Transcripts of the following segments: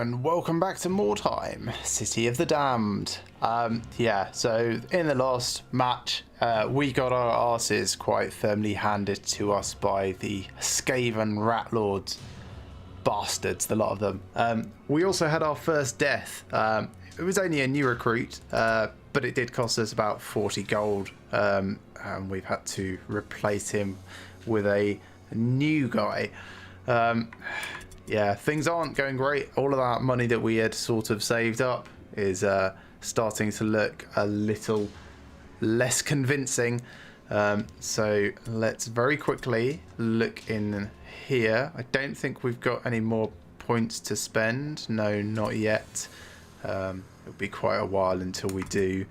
and welcome back to Mordheim, City of the Damned. Yeah, so in the last match, we got our asses quite firmly handed to us by the Skaven Rat Lords. Bastards, the lot of them. We also had our first death. It was only a new recruit, but it did cost us about 40 gold, and we've had to replace him with a new guy. Yeah, things aren't going great. All of that money that we had sort of saved up is starting to look a little less convincing. So let's very quickly look in here. I don't think we've got any more points to spend. No, not yet. It'll be quite a while until we do.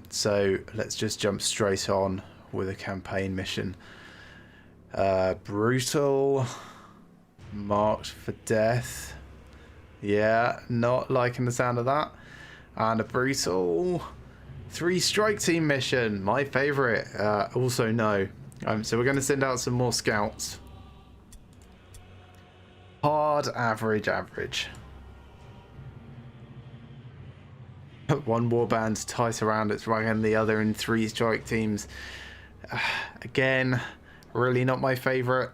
So let's just jump straight on with a campaign mission. Brutal. Marked for death. Yeah, not liking the sound of that. And a brutal 3 strike team mission, my favourite. Also no. So we're going to send out some more scouts. Hard average. One warband tight around its right and the other in 3 strike teams. Again, really not my favourite.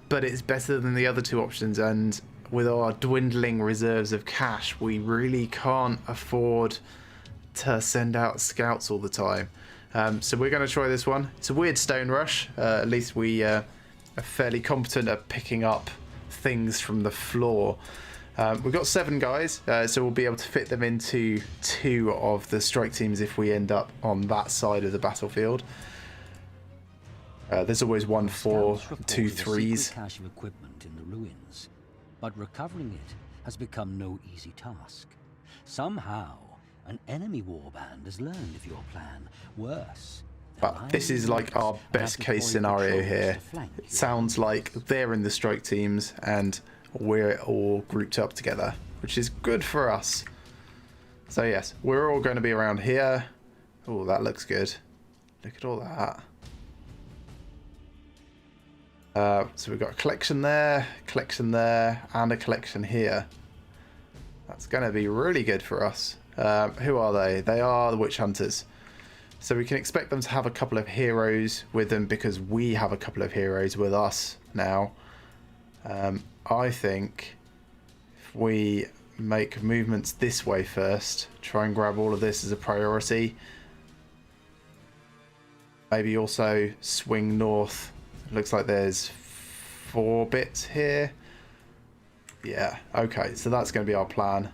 But it's better than the other 2 options, and with our dwindling reserves of cash, we really can't afford to send out scouts all the time. So we're going to try this one. It's a weird stone rush. At least we are fairly competent at picking up things from the floor. We've got 7 guys, so we'll be able to fit them into 2 of the strike teams if we end up on that side of the battlefield. There's always 1 4, 2 3s. Cache of equipment in the ruins, but recovering it has become no easy task. Somehow, an enemy warband has learned of your plan. Worse, but this is like our best case scenario here. It sounds like they're in the strike teams and we're all grouped up together, which is good for us. So yes, we're all going to be around here. Oh, that looks good. Look at all that. So we've got a collection there, and a collection here. That's going to be really good for us. Who are they? They are the witch hunters. So we can expect them to have a couple of heroes with them because we have a couple of heroes with us now. I think if we make movements this way first, try and grab all of this as a priority. Maybe also swing north. Looks like there's 4 bits here. Yeah, okay, so that's going to be our plan.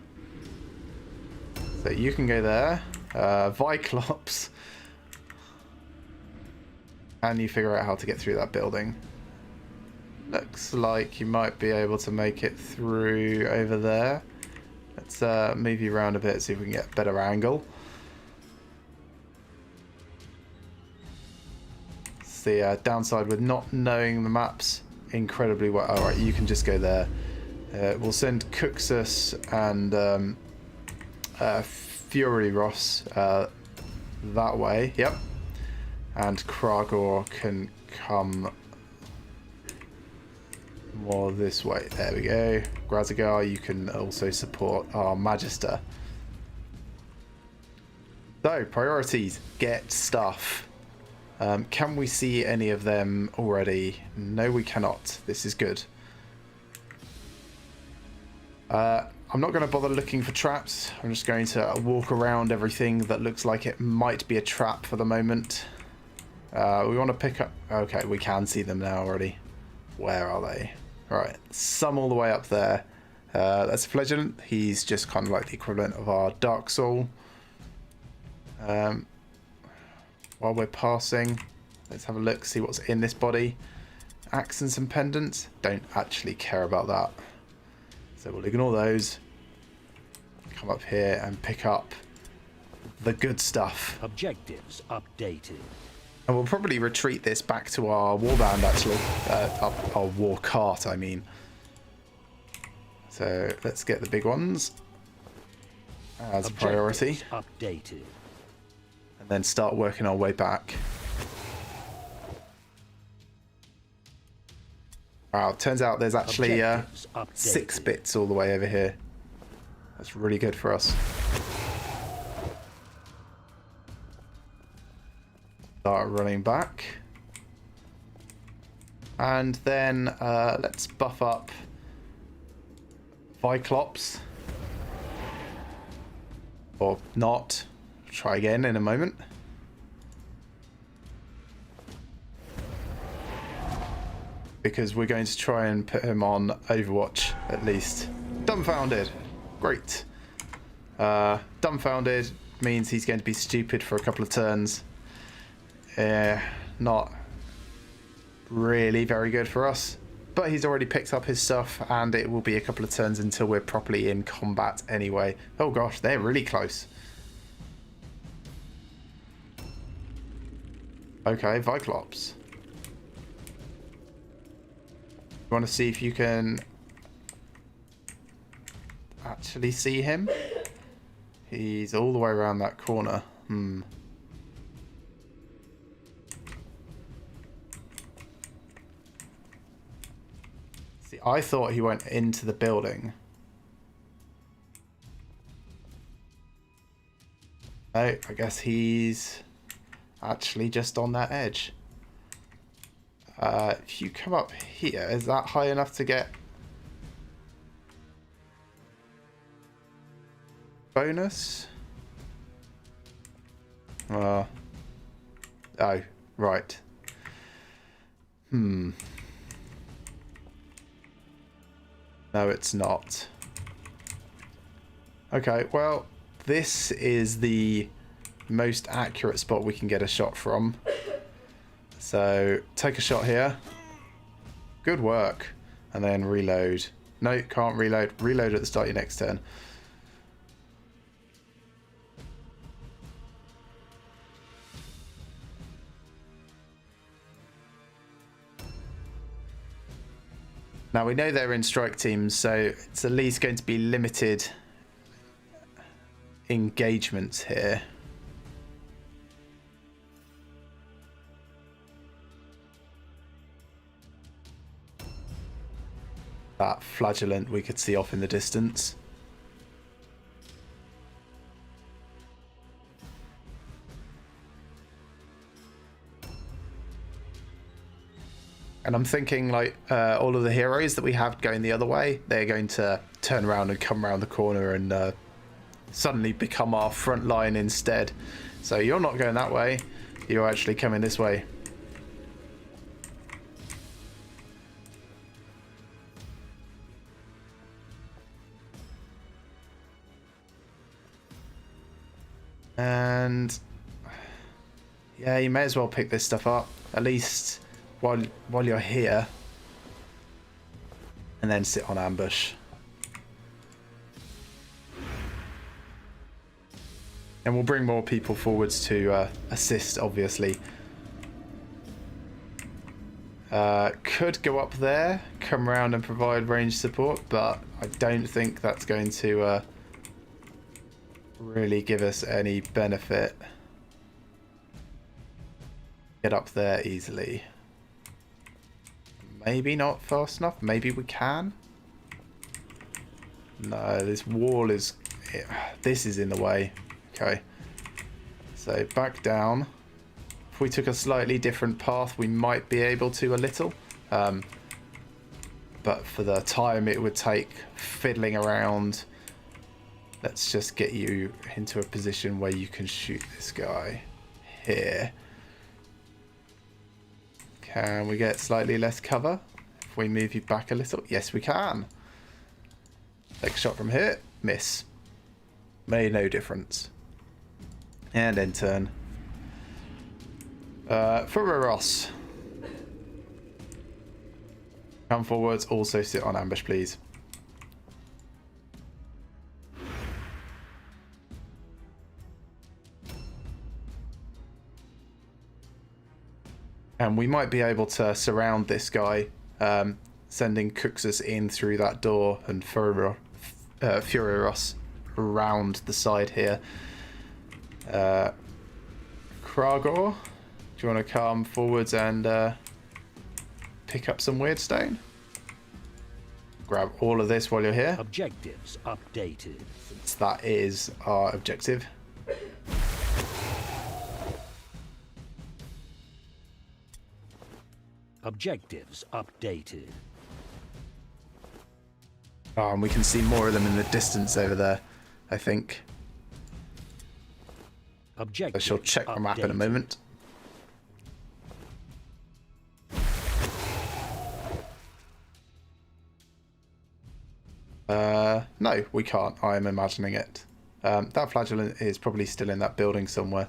So you can go there. Viclops. Can you figure out how to get through that building? Looks like you might be able to make it through over there. Let's move you around a bit, see if we can get a better angle. The downside with not knowing the maps incredibly well. Alright, you can just go there. We'll send Cuxus and Fury Ross that way. Yep. And Kragor can come more this way. There we go. Grazigar, you can also support our Magister. So, priorities. Get stuff. Can we see any of them already? No, we cannot. This is good. I'm not going to bother looking for traps. I'm just going to walk around everything that looks like it might be a trap for the moment. We want to pick up... Okay, we can see them now already. Where are they? Right, some all the way up there. That's a Flagellant. He's just kind of like the equivalent of our Dark Soul. While we're passing, let's have a look, see what's in this body. Axe and some pendants. Don't actually care about that. So we'll ignore those. Come up here and pick up the good stuff. Objectives updated. And we'll probably retreat this back to our warband, actually. Our war cart, I mean. So let's get the big ones as a priority. Updated. And then start working our way back. Wow, turns out there's actually Objectives 6 updated. bits all the way over here. That's really good for us. Start running back. And then let's buff up Viclops. Or not. Try again in a moment. Because we're going to try and put him on Overwatch, at least. Dumbfounded. Great. Dumbfounded means he's going to be stupid for a couple of turns. Not really very good for us. But he's already picked up his stuff, and it will be a couple of turns until we're properly in combat anyway. Oh gosh, they're really close. Okay, Viclops. You want to see if you can actually see him? He's all the way around that corner. See, I thought he went into the building. No, I guess he's actually just on that edge. If you come up here, is that high enough to get bonus? Oh, right. No, it's not. Okay, well, this is the most accurate spot we can get a shot from. So, take a shot here. Good work. And then reload. No, can't reload. Reload at the start of your next turn. Now, we know they're in strike teams, so it's at least going to be limited engagements here. That flagellant we could see off in the distance. And I'm thinking, like, all of the heroes that we have going the other way, they're going to turn around and come around the corner and suddenly become our front line instead. So you're not going that way, you're actually coming this way. And yeah, you may as well pick this stuff up, at least while you're here, and then sit on ambush. And we'll bring more people forwards to assist, obviously. Could go up there, come around and provide range support, but I don't think that's going to really give us any benefit. Get up there easily. Maybe not fast enough. Maybe we can. No, this wall is... This is in the way. Okay. So back down. If we took a slightly different path, we might be able to a little. But for the time it would take fiddling around, let's just get you into a position where you can shoot this guy here. Can we get slightly less cover if we move you back a little? Yes, we can. Take a shot from here. Miss. Made no difference. And end turn. Fureros. Come forwards. Also sit on ambush, please. And we might be able to surround this guy, sending Cuxus in through that door and Fureros around the side here. Kragor, do you want to come forwards and pick up some weird stone? grab all of this while you're here. Objectives updated. So that is our objective. Objectives updated. Oh, and we can see more of them in the distance over there, I think. I shall check the map in a moment. No, we can't. I'm imagining it. That flagellant is probably still in that building somewhere.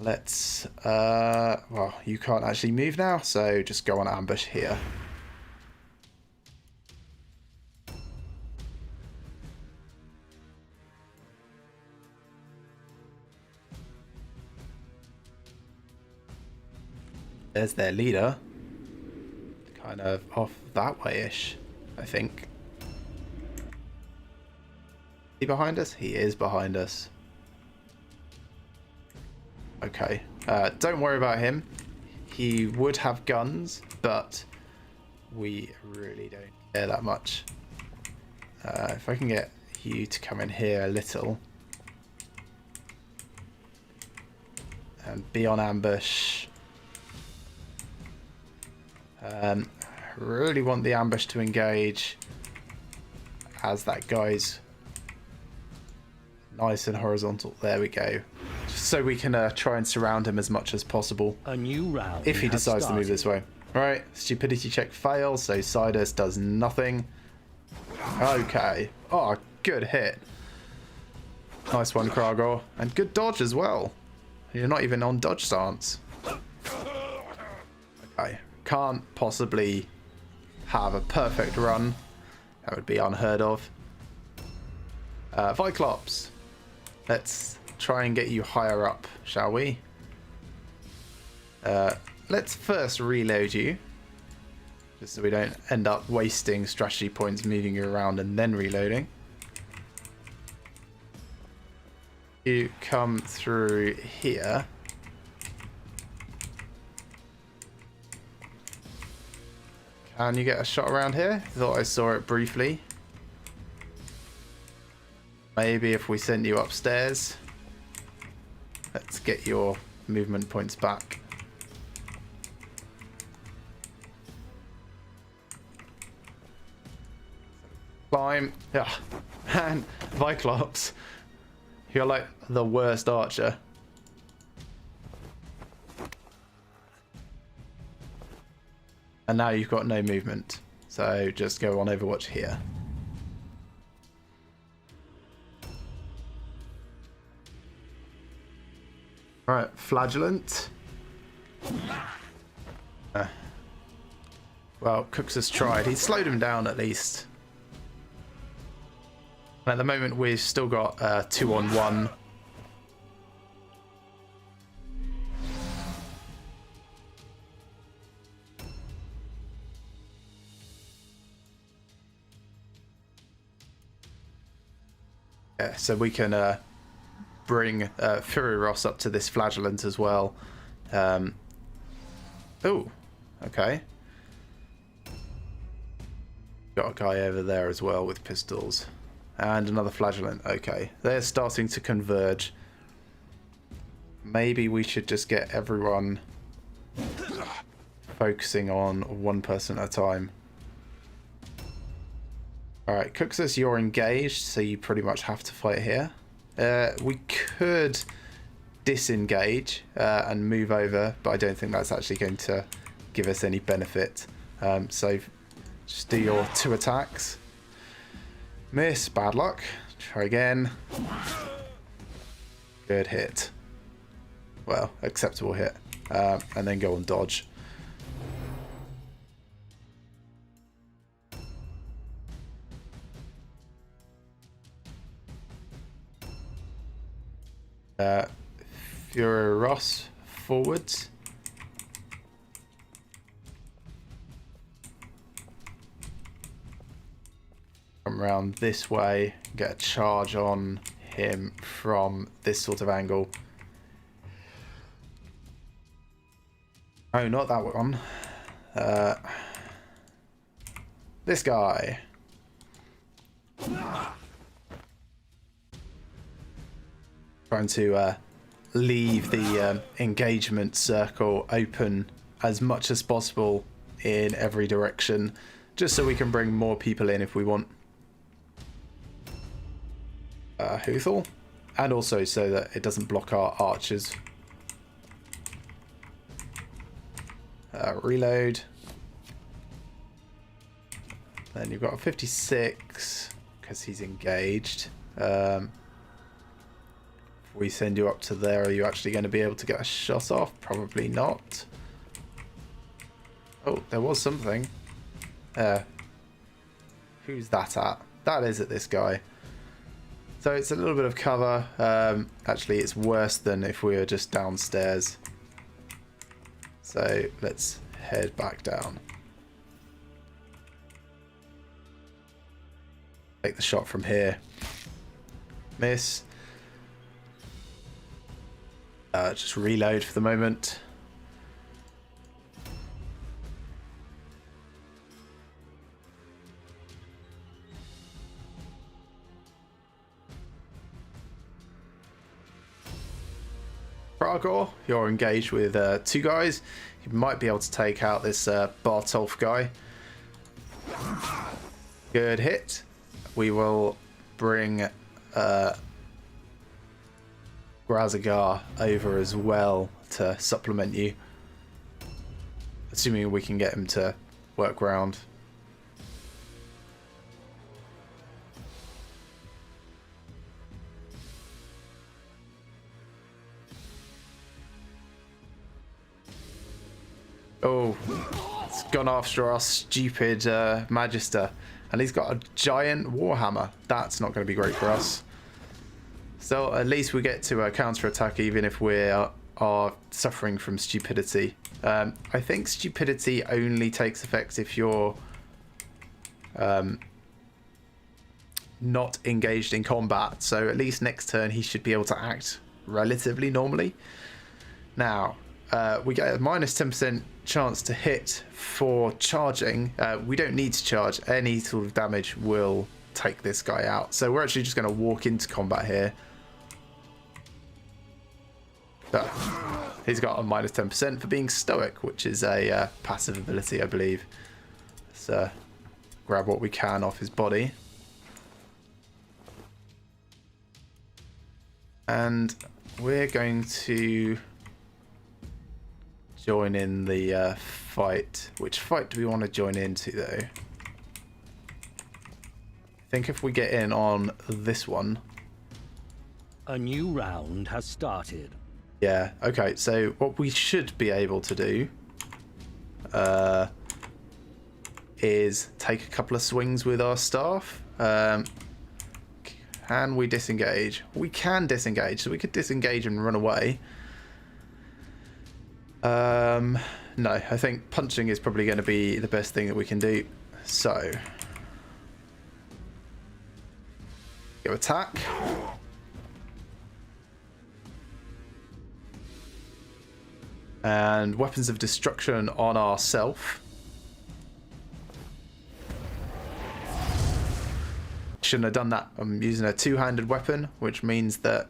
Let's... well, you can't actually move now, so just go on ambush here. There's their leader. Kind of off that way-ish, I think. Is he behind us? He is behind us. Okay. Don't worry about him. He would have guns, but we really don't care that much. If I can get you to come in here a little. And be on ambush. Really want the ambush to engage as that guy's nice and horizontal. There we go. Just so we can try and surround him as much as possible. A new round if he decides to move this way. Alright, stupidity check fails, so Sidus does nothing. Okay. Oh, good hit. Nice one, Kragor. And good dodge as well. You're not even on dodge stance. Okay. Can't possibly have a perfect run. That would be unheard of. Viclops. Let's try and get you higher up, shall we? Let's first reload you. Just so we don't end up wasting strategy points moving you around and then reloading. You come through here. Can you get a shot around here? Thought I saw it briefly. Maybe if we send you upstairs. Let's get your movement points back. Climb. Yeah. Man, Viclops. You're like the worst archer. And now you've got no movement. So just go on Overwatch here. Alright, Flagellant. Well, Cooks has tried. He's slowed him down at least. And at the moment we've still got 2-on-1. Yeah, so we can bring Fury Ross up to this Flagellant as well. Oh, okay. Got a guy over there as well with pistols. And another Flagellant. Okay, they're starting to converge. Maybe we should just get everyone focusing on one person at a time. Alright, Cook says you're engaged, so you pretty much have to fight here. We could disengage and move over, but I don't think that's actually going to give us any benefit. So just do your 2 attacks. Miss, bad luck. Try again. Good hit. Well, acceptable hit. And then go on dodge. Fury Ross forwards. Come around this way, get a charge on him from this sort of angle. Oh, not that one. this guy. Trying to leave the engagement circle open as much as possible in every direction, just so we can bring more people in if we want. Huthel, and also so that it doesn't block our archers. Reload. Then you've got a 56 because he's engaged. If we send you up to there, are you actually going to be able to get a shot off? Probably not. Oh, there was something. Who's that at? That is at this guy. So it's a little bit of cover. Actually, it's worse than if we were just downstairs. So let's head back down. Take the shot from here. Miss. Just reload for the moment. Bragor, you're engaged with two guys. You might be able to take out this Bartolf guy. Good hit. We will bring Grazagar over as well to supplement you. Assuming we can get him to work round. Oh, it's gone after our stupid Magister. And he's got a giant Warhammer. That's not going to be great for us. So at least we get to counter-attack even if we are suffering from stupidity. I think stupidity only takes effect if you're not engaged in combat. So at least next turn he should be able to act relatively normally. Now, we get a minus 10% chance to hit for charging. We don't need to charge. Any sort of damage will take this guy out. So we're actually just going to walk into combat here. But he's got a minus 10% for being stoic, which is a passive ability, I believe. Let's grab what we can off his body. And we're going to join in the fight. Which fight do we want to join into, though? I think if we get in on this one. A new round has started. Yeah, okay, so what we should be able to do is take a couple of swings with our staff. Can we disengage? We can disengage, so we could disengage and run away. No, I think punching is probably going to be the best thing that we can do. So, go attack. And weapons of destruction on ourself. Shouldn't have done that. I'm using a two-handed weapon, which means that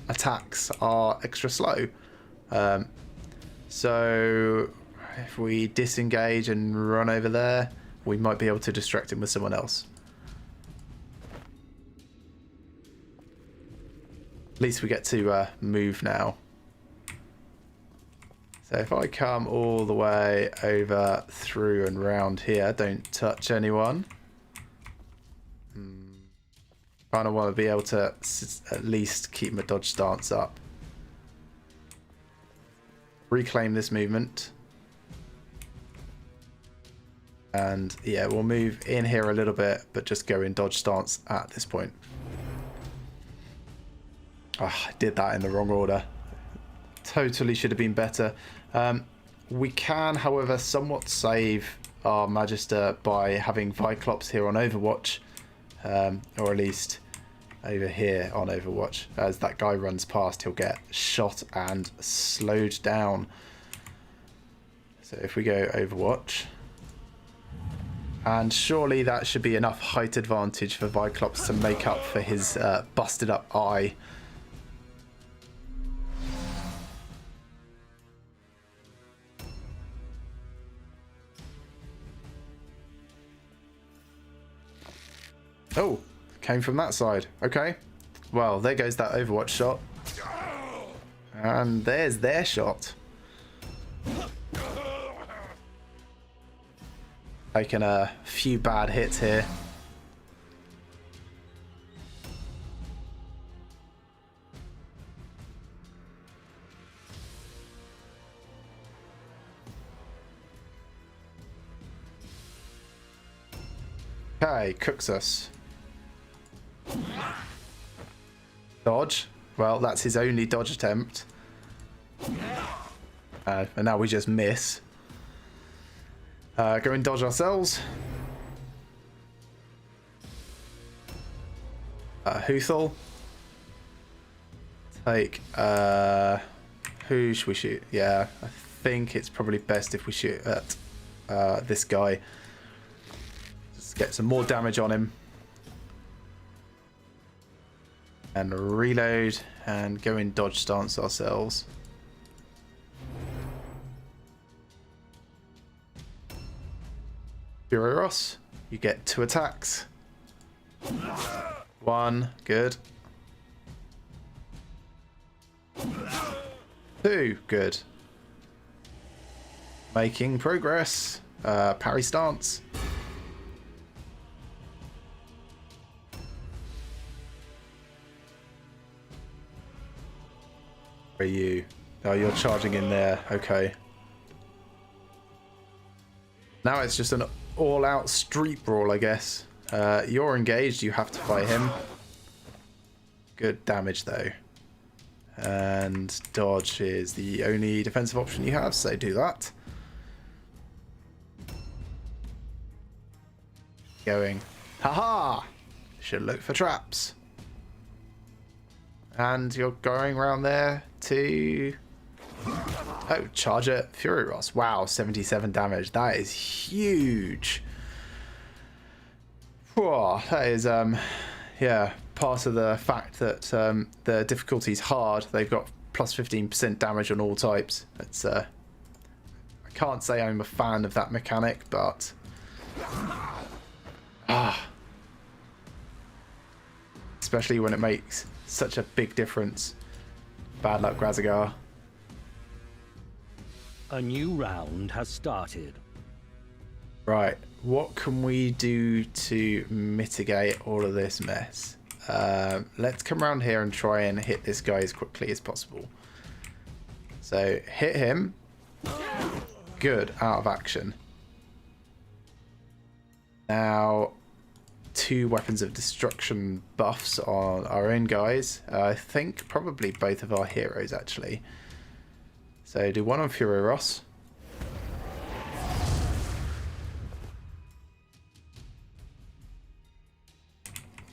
attacks are extra slow. So if we disengage and run over there, we might be able to distract him with someone else. At least we get to move now. So if I come all the way over, through and round here, don't touch anyone. Kind of want to be able to at least keep my dodge stance up. Reclaim this movement. And yeah, we'll move in here a little bit, but just go in dodge stance at this point. Oh, I did that in the wrong order. Totally should have been better. We can, however, somewhat save our Magister by having Viclops here on Overwatch, or at least over here on Overwatch. As that guy runs past, he'll get shot and slowed down. So if we go Overwatch And surely that should be enough height advantage for Viclops to make up for his busted up eye. Oh, came from that side. Okay. Well, there goes that Overwatch shot. And there's their shot. Taking a few bad hits here. Okay, cooks us. Dodge. Well, that's his only dodge attempt. And now we just miss. Go and dodge ourselves. Huthel. Take. Who should we shoot? Yeah, I think it's probably best if we shoot at this guy. Just get some more damage on him. And reload and go in dodge stance ourselves. Fury Ross, you get 2 attacks. 1, good. 2, good. Making progress. Parry stance. Where are you? Oh, you're charging in there. Okay. Now it's just an all-out street brawl, I guess. You're engaged. You have to fight him. Good damage, though. And dodge is the only defensive option you have, so do that. Going. Haha! Should look for traps. And you're going around there to... Oh, Charger Fury Ross. Wow, 77 damage. That is huge. Whoa, that is, yeah, part of the fact that the difficulty is hard. They've got plus 15% damage on all types. It's, I can't say I'm a fan of that mechanic, but... Especially when it makes such a big difference. Bad luck, Grazigar. A new round has started. Right, what can we do to mitigate all of this mess? Let's come around here and try and hit this guy as quickly as possible. So, hit him. Good, out of action. Now, 2 weapons of destruction buffs on our own guys. I think probably both of our heroes, actually. So, do 1 on Fury Ross.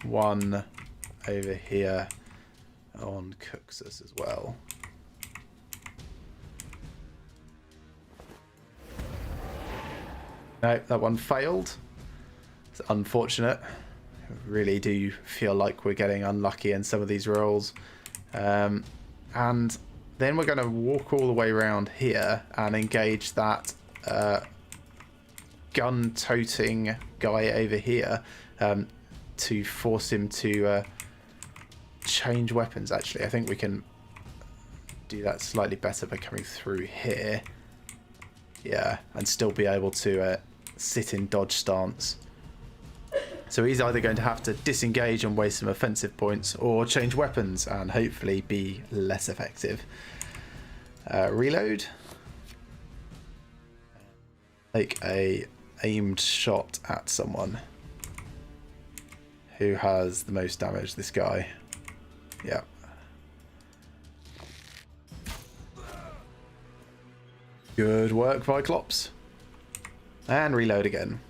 One over here on Cooxus as well. No, that one failed. It's unfortunate. I really do feel like we're getting unlucky in some of these rolls. And then we're going to walk all the way around here and engage that gun-toting guy over here to force him to change weapons, actually. I think we can do that slightly better by coming through here. Yeah, and still be able to sit in dodge stance. So he's either going to have to disengage and waste some offensive points, or change weapons and hopefully be less effective. Reload. Take a aimed shot at someone. Who has the most damage? This guy. Yeah. Good work, Viclops. And reload again.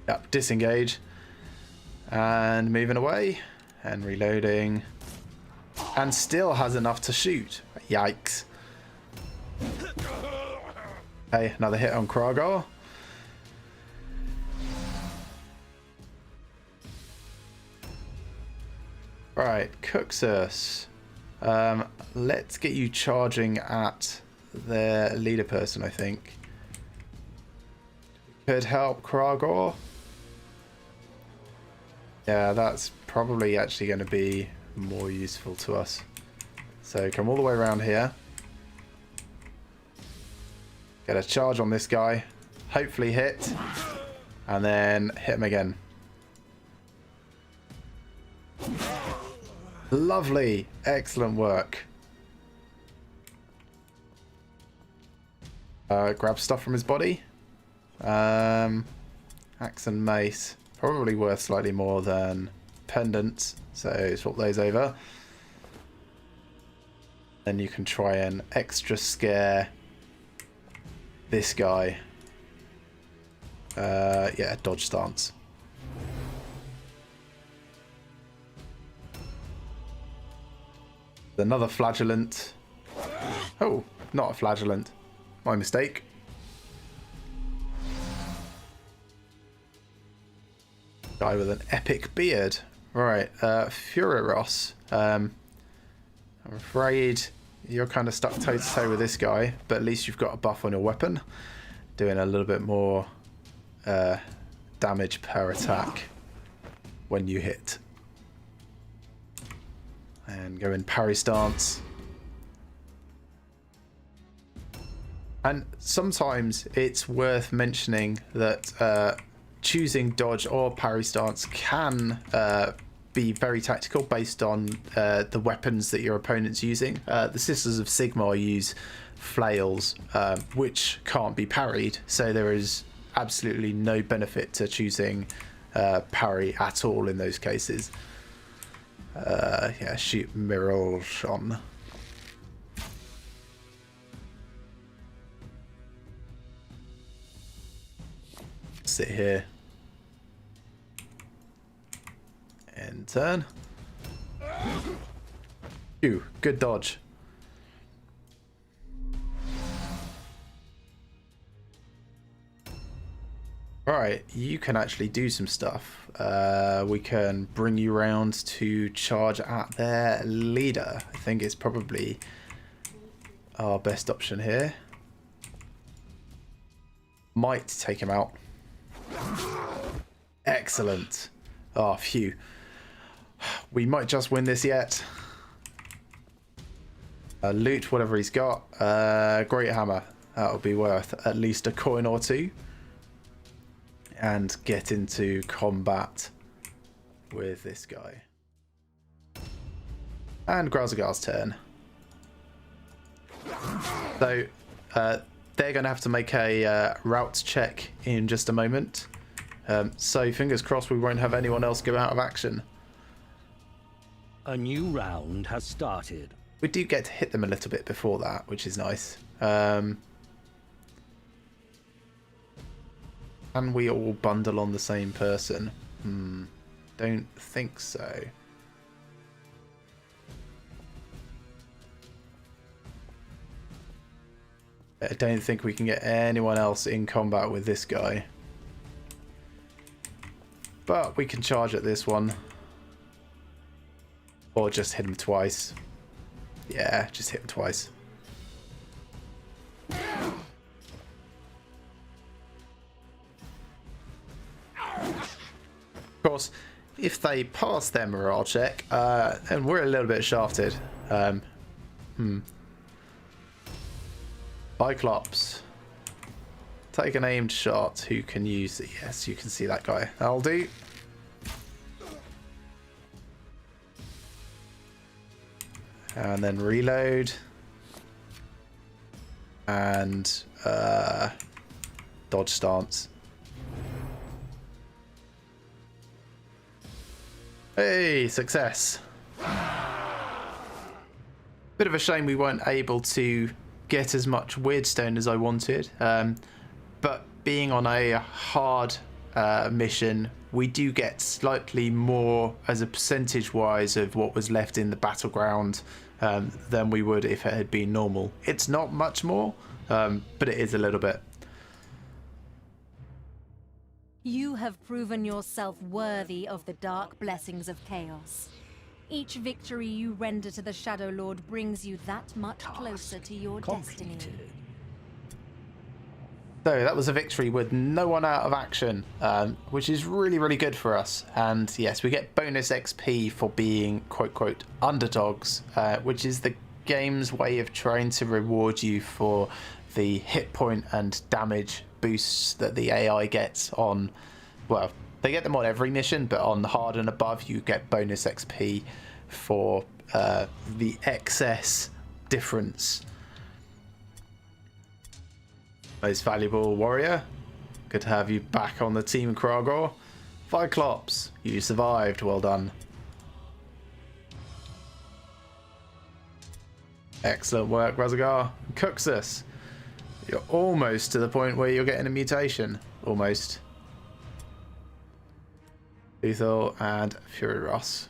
Yep, disengage. And moving away. And reloading. And still has enough to shoot. Yikes. Okay, another hit on Kragor. Right, Cuxus. Let's get you charging at their leader person, I think. Could help Kragor. Yeah, that's probably actually going to be more useful to us. So come all the way around here. Get a charge on this guy. Hopefully hit. And then hit him again. Lovely. Excellent work. Grab stuff from his body. Axe and mace. Probably worth slightly more than pendants. So swap those over. Then you can try and extra scare this guy. Yeah, dodge stance. Another flagellant. Oh, not a flagellant. My mistake. Guy with an epic beard. Right, Furiros. I'm afraid you're kind of stuck toe to toe with this guy, but at least you've got a buff on your weapon, doing a little bit more damage per attack when you hit. And go in parry stance. And sometimes it's worth mentioning that choosing dodge or parry stance can be very tactical based on the weapons that your opponent's using. The Sisters of Sigmar use flails, which can't be parried, so there is absolutely no benefit to choosing parry at all in those cases. Yeah, shoot Mirage on. Sit here. End turn. Phew, good dodge. Right, you can actually do some stuff. We can bring you round to charge at their leader. I think it's probably our best option here. Might take him out. Excellent. Oh, phew. We might just win this yet. Loot whatever he's got. Great hammer. That'll be worth at least a coin or two. And get into combat with this guy. And Grauzagar's turn. So they're going to have to make a route check in just a moment. So fingers crossed we won't have anyone else go out of action. A new round has started. We do get to hit them a little bit before that, which is nice. Can we all bundle on the same person? Don't think so. I don't think we can get anyone else in combat with this guy. But we can charge at this one. Or just hit him twice. Yeah, just hit him twice. Of course, if they pass their morale check, and we're a little bit shafted. Cyclops. Take an aimed shot. Who can use it? Yes, you can see that guy. That'll do. And then reload. And dodge stance. Hey, success. Bit of a shame we weren't able to get as much Weirdstone as I wanted. But being on a hard mission, we do get slightly more as a percentage wise of what was left in the battleground than we would if it had been normal. It's not much more, but it is a little bit. You have proven yourself worthy of the dark blessings of chaos. Each victory you render to the Shadow Lord brings you that much closer to your destiny. So that was a victory with no one out of action, which is really, really good for us. And yes, we get bonus XP for being quote, quote, underdogs, which is the game's way of trying to reward you for the hit point and damage boosts that the AI gets on, well, they get them on every mission, but on hard and above you get bonus XP for the excess difference. Most valuable warrior, good to have you back on the team, Kragor. Viclops, you survived, well done. Excellent work, Razagar. Cuxus, you're almost to the point where you're getting a mutation. Almost. Lethal and Fury Ross.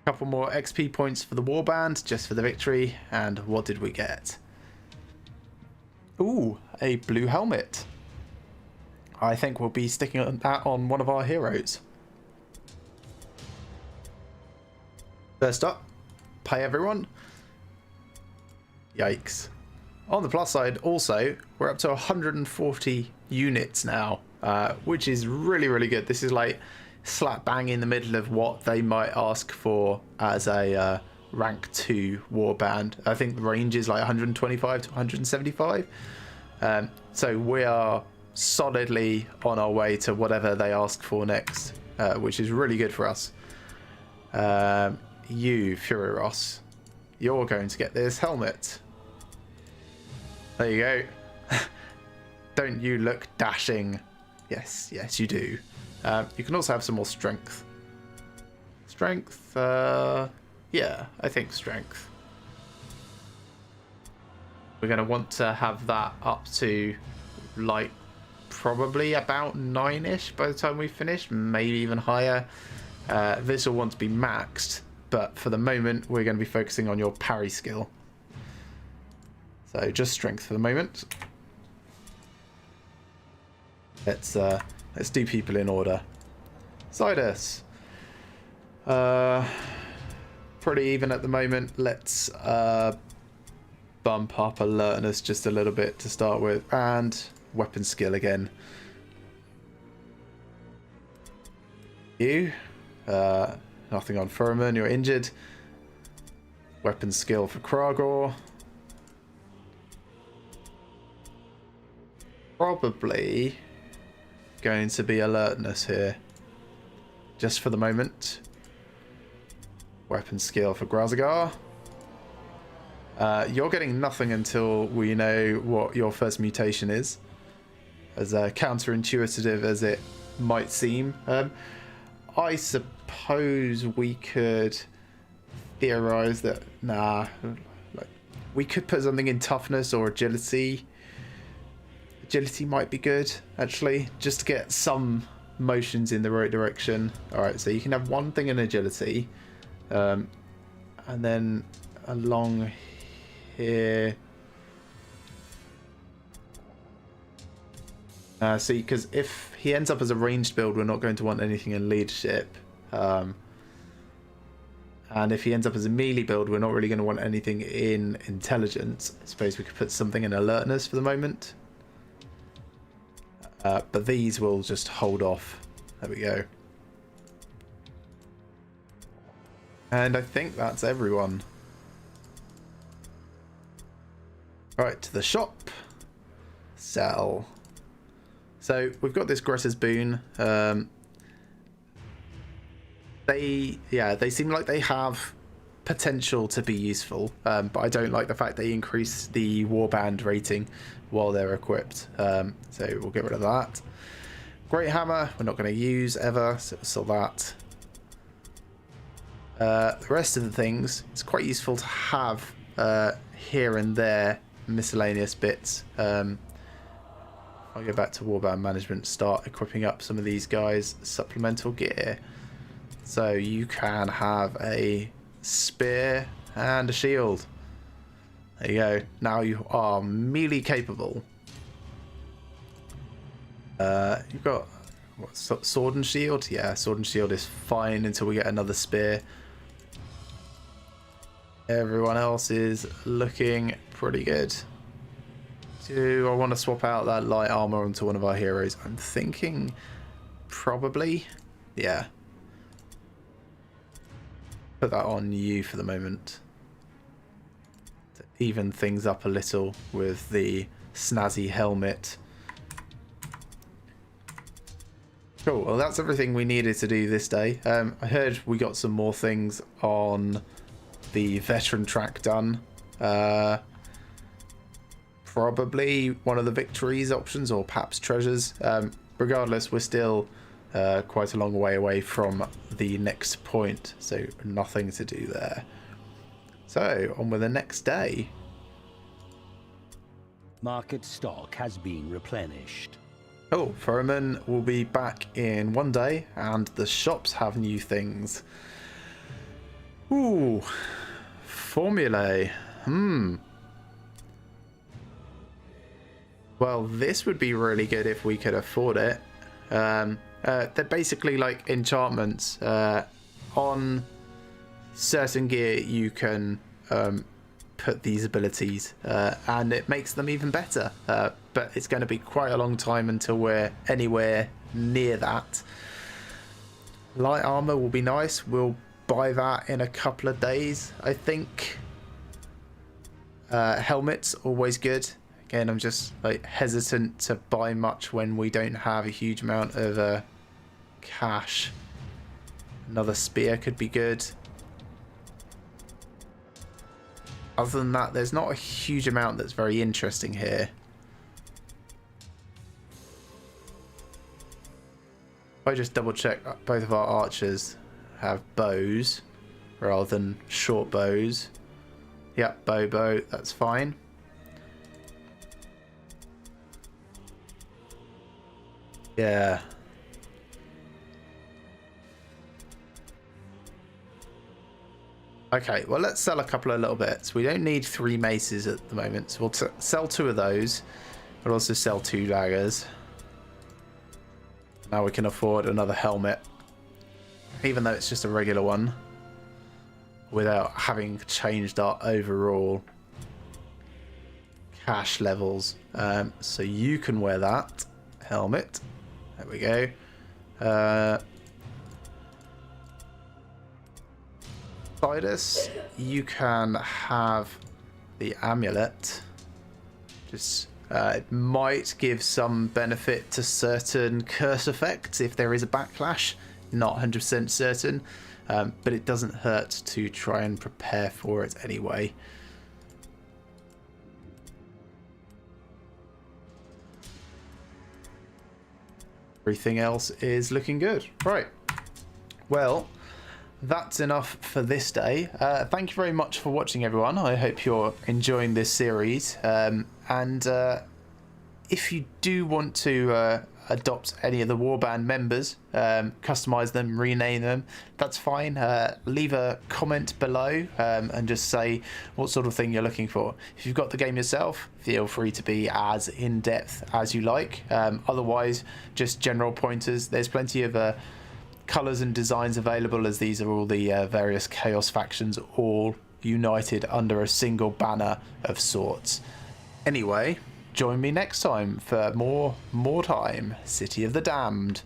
Couple more XP points for the Warband, just for the victory. And what did we get? Ooh, a blue helmet. I think we'll be sticking that on one of our heroes. First up, pay everyone. Yikes. On the plus side, also, we're up to 140 units now, which is really, really good. This is like slap bang in the middle of what they might ask for as a rank 2 warband. I think the range is like 125 to 175. So we are solidly on our way to whatever they ask for next, which is really good for us. You, Fury Ross, you're going to get this helmet. There you go. Don't you look dashing? Yes, yes, you do. You can also have some more strength. Strength, yeah, I think strength. We're going to want to have that up to, like, probably about 9-ish by the time we finish, maybe even higher. This will want to be maxed, but for the moment, we're going to be focusing on your parry skill. So just strength for the moment. Let's do people in order. Sidus. Pretty even at the moment. Let's bump up alertness just a little bit to start with, and weapon skill again. You, nothing on Furman. You're injured. Weapon skill for Kragor. Probably going to be alertness here, just for the moment. Weapon skill for Grazagar. You're getting nothing until we know what your first mutation is, as counterintuitive as it might seem. I suppose we could theorize that, we could put something in toughness or agility. Agility might be good, actually, just to get some motions in the right direction. Alright, so you can have one thing in agility, and then along here. See, because if he ends up as a ranged build, we're not going to want anything in leadership. And if he ends up as a melee build, we're not really going to want anything in intelligence. I suppose we could put something in alertness for the moment. But these will just hold off. There we go. And I think that's everyone. Right, to the shop. Sell. So we've got this Gretter's Boon. They seem like they have potential to be useful, but I don't like the fact they increase the Warband rating while they're equipped. So we'll get rid of that. Great Hammer, we're not going to use ever, so we'll sell that. The rest of the things, it's quite useful to have here and there miscellaneous bits. I'll go back to Warband Management, start equipping up some of these guys' supplemental gear. So you can have a spear and a shield. There you go. Now you are melee capable. You've got what, sword and shield? Yeah, sword and shield is fine until we get another spear. Everyone else is looking pretty good. Do I want to swap out that light armor onto one of our heroes? I'm thinking probably. Yeah. Put that on you for the moment. To even things up a little with the snazzy helmet. Cool, well that's everything we needed to do this day. I heard we got some more things on the veteran track done. Probably one of the victories options or perhaps treasures. Regardless, we're still quite a long way away from the next point, so nothing to do there. So on with the next day. Market stock has been replenished. Oh, Ferryman will be back in one day, and the shops have new things. Ooh, formulae. Well, this would be really good if we could afford it. They're basically like enchantments. On certain gear, you can put these abilities, and it makes them even better. But it's going to be quite a long time until we're anywhere near that. Light armor will be nice. We'll buy that in a couple of days, I think. Helmets, always good. Again, I'm just like hesitant to buy much when we don't have a huge amount of cash. Another spear could be good. Other than that, there's not a huge amount that's very interesting here. If I just double check, both of our archers have bows rather than short bows. Yep, bow, that's fine. Yeah. Okay, well, let's sell a couple of little bits. We don't need 3 maces at the moment, so we'll sell 2 of those. We'll also sell 2 daggers. Now we can afford another helmet, even though it's just a regular one, without having changed our overall cash levels. So you can wear that helmet. There we go. Titus, you can have the amulet. Just it might give some benefit to certain curse effects if there is a backlash. Not 100% certain, but it doesn't hurt to try and prepare for it anyway. Everything else is looking good. Right. Well, that's enough for this day. Thank you very much for watching, everyone. I hope you're enjoying this series. And if you do want to adopt any of the Warband members, customize them, rename them, that's fine. Leave a comment below and just say what sort of thing you're looking for. If you've got the game yourself, feel free to be as in-depth as you like. Otherwise, just general pointers. There's plenty of colors and designs available, as these are all the various Chaos factions all united under a single banner of sorts. Anyway, join me next time for more Mordheim, City of the Damned.